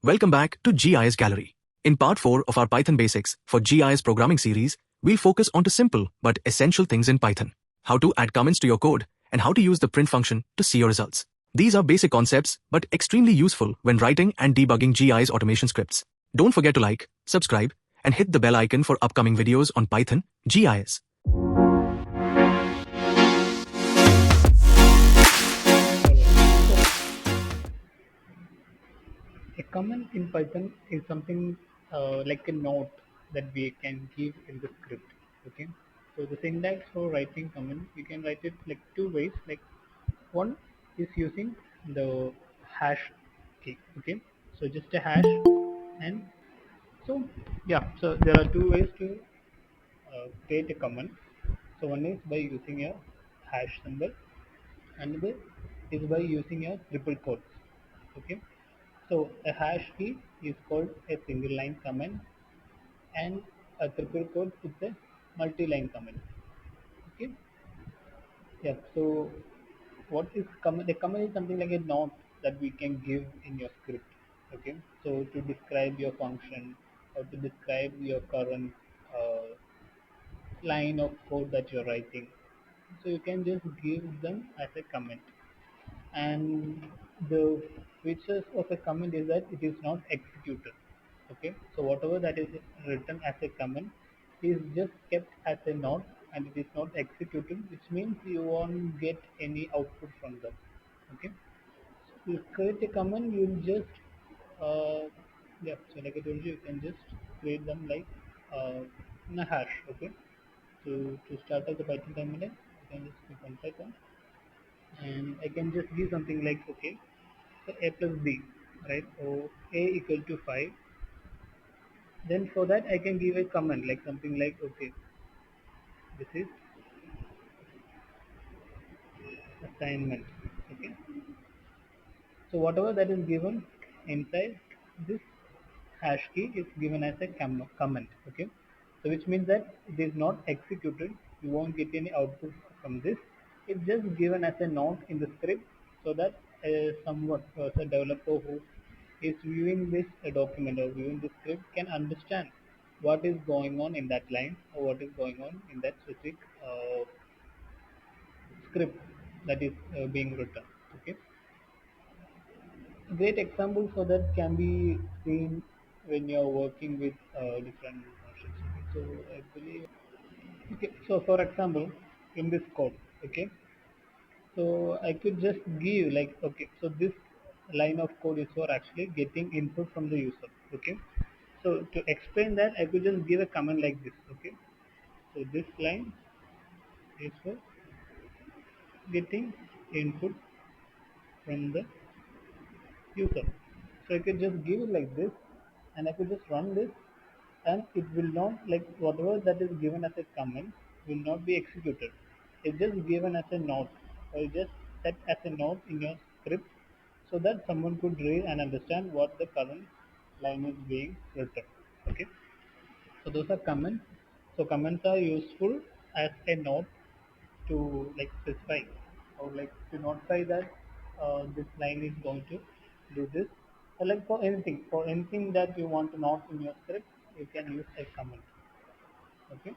Welcome back to GIS Gallery. In part 4 of our Python Basics for GIS programming series, we'll focus on the simple but essential things in Python. How to add comments to your code and how to use the print function to see your results. These are basic concepts but extremely useful when writing and debugging GIS automation scripts. Don't forget to like, subscribe, and hit the bell icon for upcoming videos on Python, GIS. A comment in Python is something like a note that we can give in the script. Okay, so the syntax for writing comment, you can write it like two ways. Like one is using the hash key. Okay, so just a hash, and so yeah, so there are two ways to create a comment. So one is by using a hash symbol, another is by using a triple quotes. Okay, so a hash key is called a single line comment, and a triple quote is a multi-line comment. Okay, yeah. So what is comment? The comment is something like a note that we can give in your script. Okay, so to describe your function or to describe your current line of code that you're writing. So you can just give them as a comment. And the features of a comment is that it is not executed. Okay, so whatever that is written as a comment is just kept as a note, and it is not executed, which means you won't get any output from them. Okay, so you create a comment, you'll just yeah, so like I told you, you can just create them like in a hash. Okay, so to start up the Python terminal, you can just click on Python, and I can just give something like, okay, so a plus b, right? So a equal to 5. Then for that I can give a comment like something like, okay, this is assignment. Okay, so whatever that is given inside this hash key is given as a comment. Okay, so which means that it is not executed, you won't get any output from this. It's just given as a note in the script, so that someone, a developer who is viewing this document or viewing the script, can understand what is going on in that line or what is going on in that specific script that is being written. Okay, great example for that can be seen when you're working with different functions. Okay, so I believe, okay, so for example, in this code, okay, so I could just give like, okay, so this line of code is for actually getting input from the user. Okay, so to explain that, I could just give a comment like this. Okay, so this line is for getting input from the user. So I could just give it like this, and I could just run this, and it will not, like whatever that is given as a comment will not be executed. It's just given as a note, or just set as a note in your script, so that someone could read and understand what the current line is being written. Okay, so those are comments. So comments are useful as a note to like specify or like to notify that this line is going to do this. So like for anything that you want to note in your script, you can use a comment. Okay,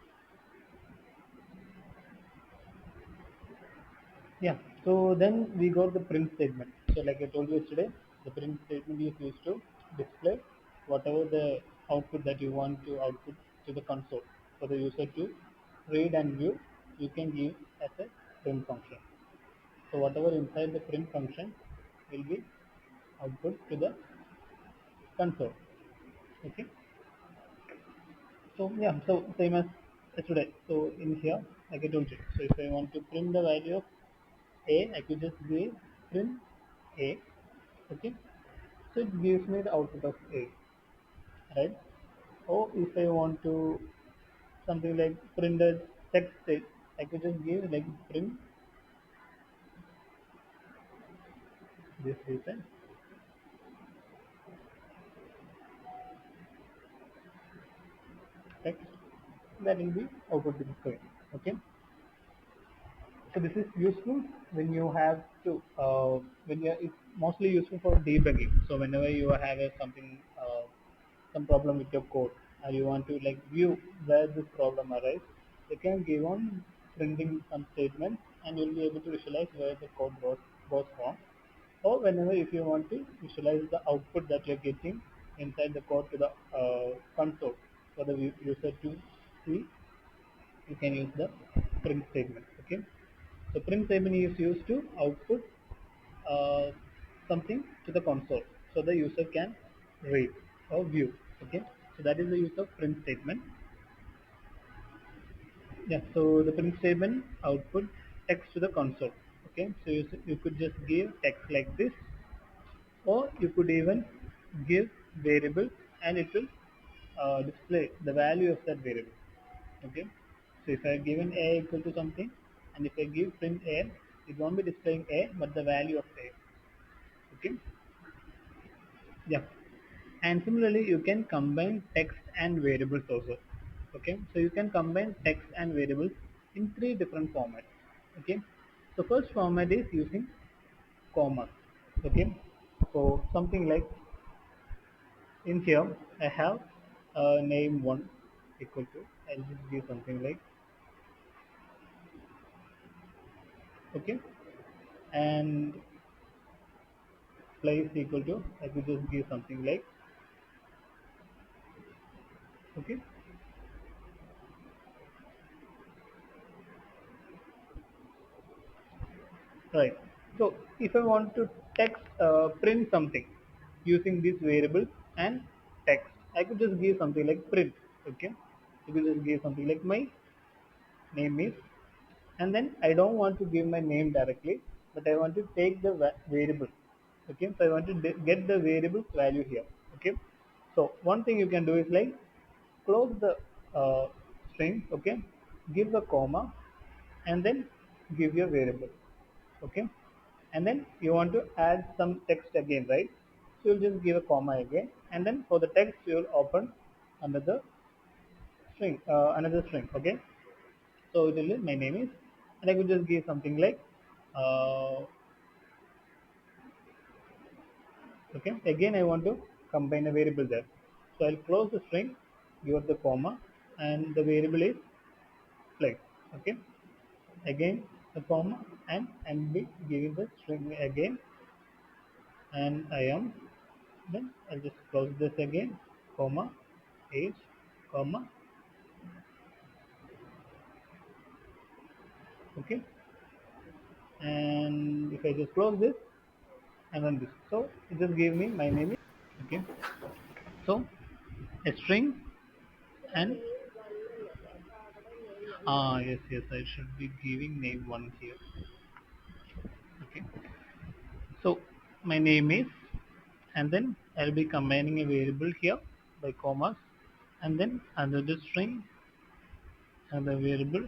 yeah. So then we got the print statement. So like I told you yesterday, the print statement is used to display whatever the output that you want to output to the console for the user to read and view. You can give as a print function. So whatever inside the print function will be output to the console. Okay. So yeah, so same as yesterday. So in here, like I told you, so if I want to print the value of a, I could just give print a. Okay. So it gives me the output of a, right? Or if I want to something like print the text state, I could just give like print this is a text, that will be output to the screen. Okay. So this is useful when you have to it's mostly useful for debugging. So whenever you have something some problem with your code and you want to like view where this problem arises, you can give on printing some statements and you'll be able to visualize where the code goes wrong. Or whenever if you want to visualize the output that you're getting inside the code to the console for the user to see, you can use the print statement. Okay, so print statement is used to output uh, something to the console so the user can read or view. Okay, so that is the use of print statement. Yeah, so the print statement output text to the console. Okay, so you could just give text like this, or you could even give variable and it will display the value of that variable. Okay, so if I given a equal to something and if I give print a, it won't be displaying a but the value of a. Okay, yeah, and similarly you can combine text and variables also. Okay, so you can combine text and variables in three different formats. Okay, so first format is using commas. Okay, so something like in here I have name 1 equal to, I'll just give something like, okay, and place equal to, I could just give something like, okay, right. So if I want to text print something using these variables and text, I could just give something like print. Okay, I could just give something like my name is, and then I don't want to give my name directly, but I want to take the variable. Okay, so I want to get the variable's value here. Okay, so one thing you can do is like close the string. Okay, give the comma and then give your variable. Okay, and then you want to add some text again, right? So you'll just give a comma again and then for the text you'll open another string. Okay, so it will be my name is, and I could just give something like, uh, okay. Again, I want to combine a variable there, so I'll close the string, give the comma, and the variable is flex. Okay. Again, the comma, and be giving the string again, and I am. Then I'll just close this again, comma, age, comma. Okay. And if I just close this and run this, so it just gave me my name is, okay. So a string and yes, I should be giving name 1 here. Okay, so my name is, and then I'll be combining a variable here by commas, and then another string, another variable,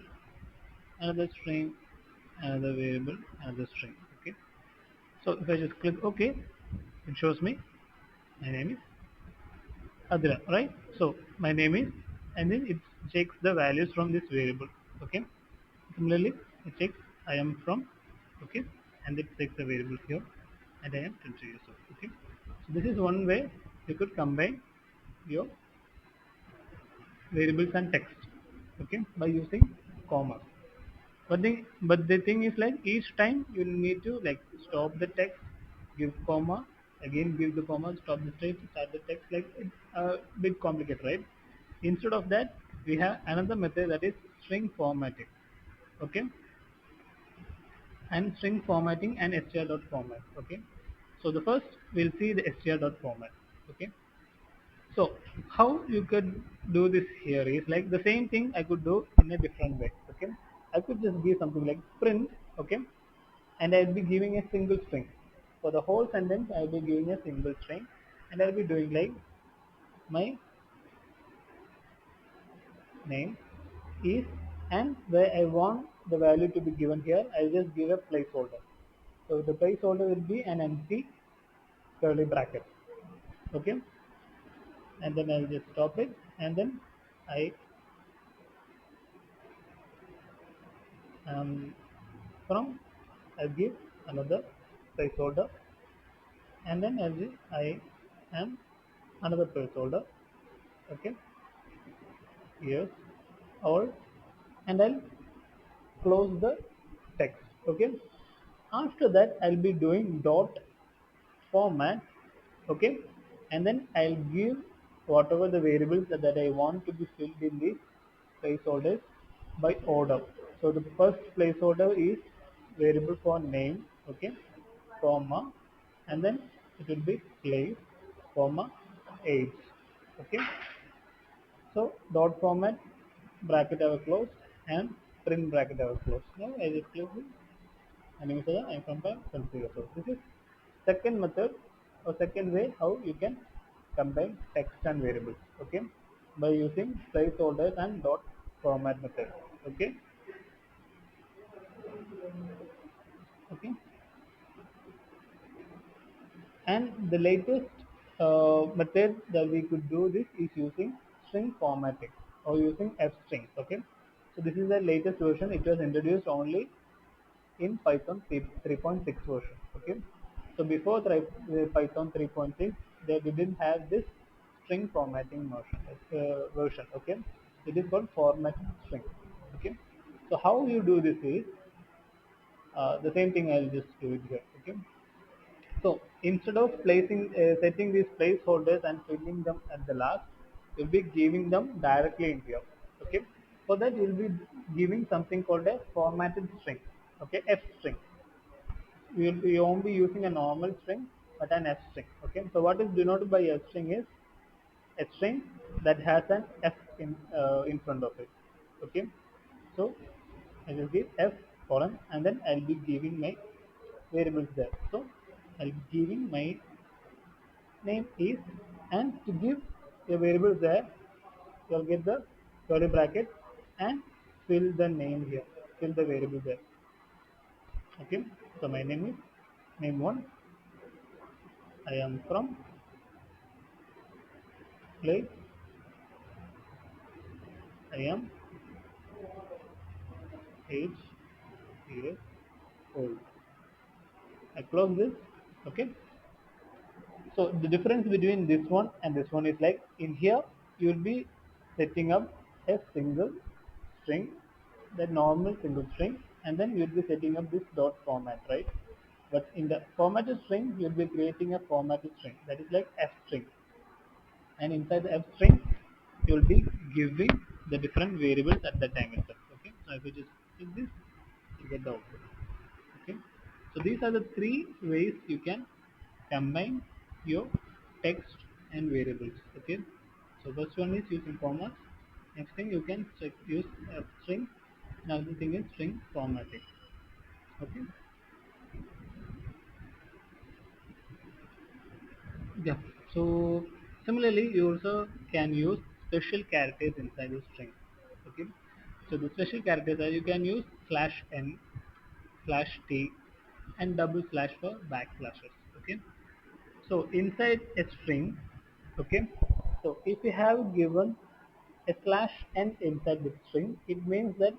another string, another variable, another string. Okay, so if I just click OK, it shows me my name is Adira, right? So my name is, and then it checks the values from this variable. Okay, similarly, it checks I am from, okay, and it takes the variable here, and I am 20 years old. Okay, so this is one way you could combine your variables and text, okay, by using commas. But the thing is like each time you need to like stop the text, give comma, again give the comma, stop the text, start the text. Like it's a bit complicated, right? Instead of that, we have another method that is string formatting. Okay, and string formatting and str dot format. Okay, so the first we'll see the str dot format. Okay, so how you could do this here is like the same thing I could do in a different way. Okay, I could just give something like print. Okay, and I'll be giving a single string for the whole sentence. I'll be giving a single string and I'll be doing like my name is, and where I want the value to be given here, I'll just give a placeholder. So the placeholder will be an empty curly bracket. Okay, and then I'll just stop it, and then I am from I'll give another placeholder, and then I'll give I am another placeholder. Okay, yes, all, and I'll close the text. Okay, after that I'll be doing dot format. Okay, and then I'll give whatever the variables that I want to be filled in these placeholders by order. So the first placeholder is variable for name. Okay, comma, and then it will be place, comma, age. Okay, so dot format, bracket have a close, and print bracket have a close. Now I just close it and use the I compile configure. So this is second method or second way how you can combine text and variables. Okay, by using placeholders and dot format method. Okay, okay, and the latest method that we could do this is using string formatting or using f strings. Okay, so this is the latest version. It was introduced only in Python 3.6 version. Okay, so before Python 3.6, they didn't have this string formatting version. Okay, it is called format string. Okay, so how you do this is the same thing. I'll just do it here. Okay, so instead of setting these placeholders and filling them at the last, you'll be giving them directly in here. Okay, for that you'll be giving something called a formatted string. Okay, f string. We won't be using a normal string but an f string. Okay, so what is denoted by f string is a string that has an f in front of it. Okay, so I will give f colon and then I'll be giving my variables there. So I'll be giving my name is, and to give a variable there you'll get the curly bracket and fill the name here, fill the variable there. Okay, so my name is name 1. I am from place. I am age years old. I close this. Okay. So the difference between this one and this one is like in here you will be setting up a single string, the normal single string, and then you will be setting up this dot format, right? But in the formatted string, you will be creating a formatted string that is like f string, and inside the f string, you will be giving the different variables at the time itself. Okay, so if you just click this, you get the output. Okay, so these are the three ways you can combine your text and variables. Okay, so first one is using commas. Next thing you can use a string. Another thing is string formatting. Okay, yeah. So similarly, you also can use special characters inside the string. Okay, so the special characters are you can use slash n, slash t, and double slash for backslashes. Okay, so inside a string, okay, so if you have given a slash n inside the string, it means that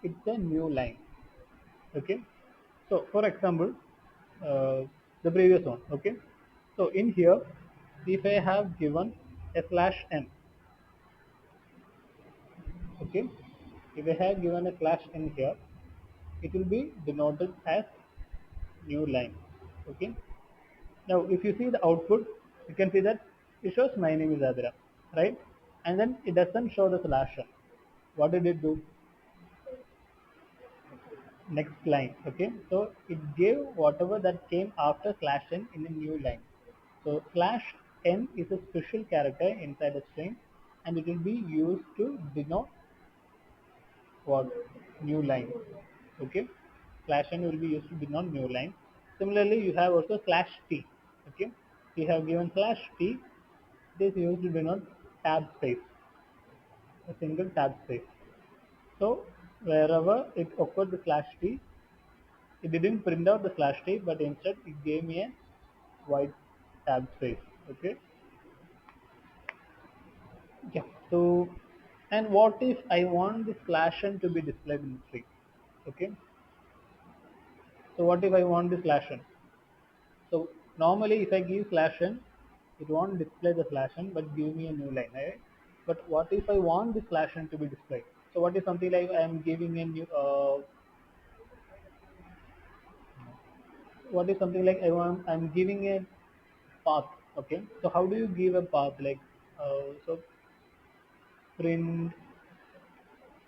it's a new line. Okay, so for example, uh, the previous one. Okay, so in here, if I have given a slash n, okay, if I have given a slash n here, it will be denoted as new line. Okay, now, if you see the output, you can see that it shows my name is Adira, right? And then it doesn't show the slash n. What did it do? Next line, okay? So it gave whatever that came after slash n in a new line. So slash n is a special character inside a string, and it will be used to denote what new line. Okay, slash n will be used to denote new line. Similarly, you have also slash t. Okay, you have given slash t. It is used to denote tab space, a single tab space. So wherever it occurred the slash t, it didn't print out the slash t, but instead it gave me a white tab space. Okay. Yeah. So, and what if I want the slash n to be displayed in string? Okay. So what if I want this slash n? So normally if I give slash n, it won't display the slash n but give me a new line, right? But what if I want this slash n to be displayed? So what is something like I am giving a new what is something like I'm giving a path. Okay, so how do you give a path? Like so print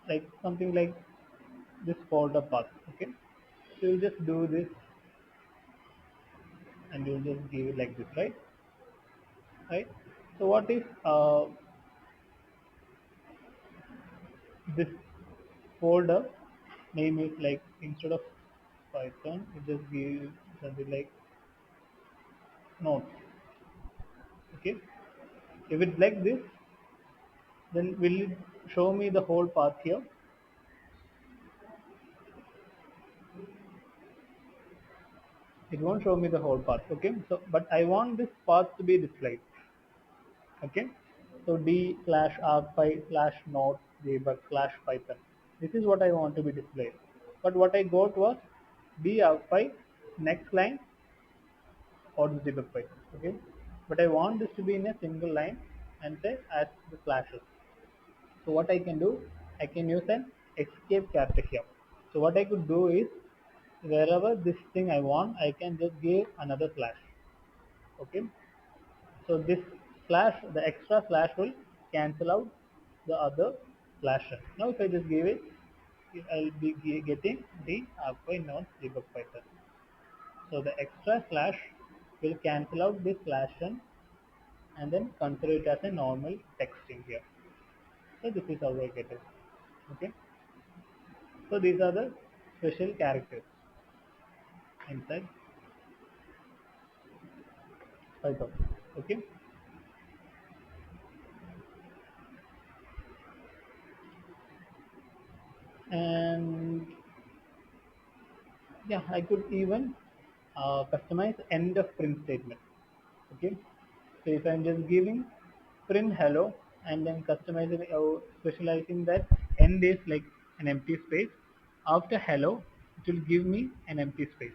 like something like this folder path. Okay, so you just do this and you'll just give it like this, right. So what if this folder name is like instead of Python, you just give something like notes. Okay, if it's like this, then will it show me the whole path here? It won't show me the whole path. Okay, so but I want this path to be displayed. Okay, so d slash arcpy slash node debug slash python, this is what I want to be displayed. But what I got was d arcpy next line or the debug python. Okay, but I want this to be in a single line and say as the slashes. So what I can do, I can use an escape character here. So what I could do is wherever this thing I want, I can just give another slash. Okay, so this slash, the extra slash will cancel out the other slashes. Now if I just give it, I'll be getting the alpha non debug Python. So the extra slash will cancel out this slash and then consider it as a normal text in here. So this is how I get it. Okay. So these are the special characters inside Python. Okay. And yeah, I could even customize end of print statement. Okay, so if I'm just giving print hello and then customizing or specializing that end is like an empty space, after hello it will give me an empty space.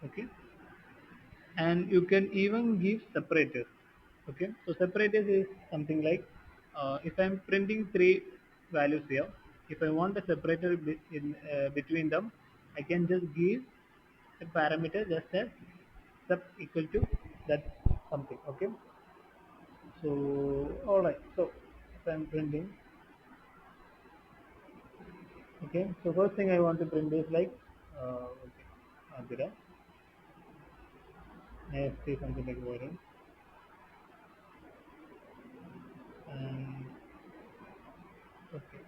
Okay, and you can even give separators. Okay, so separators is something like if I'm printing three values here, if I want a separator between them, I can just give a parameter just as sub equal to that something. Okay, so all right, so if I'm printing, okay, so first thing I want to print is like okay, Adira, AST something like void, and okay.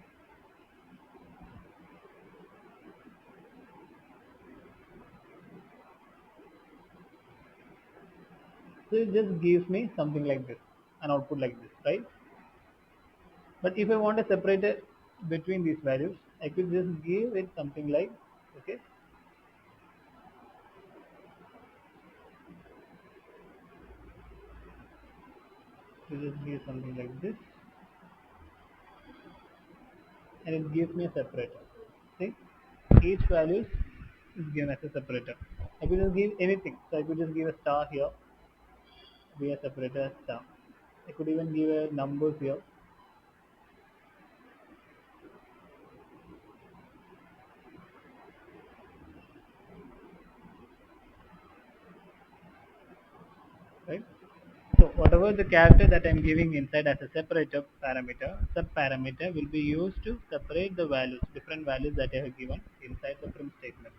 So it just gives me something like this, an output like this, right? But if I want a separator between these values, I could just give it something like, okay, so just give something like this, and it gives me a separator. See, each value is given as a separator. I could just give anything, so I could just give a star here, be a separator star. I could even give a numbers here, right? So whatever the character that I'm giving inside as a separator parameter, sub parameter will be used to separate the values, different values that I have given inside the print statement.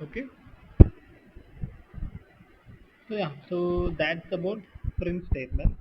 Okay. So yeah, so that's about print statement.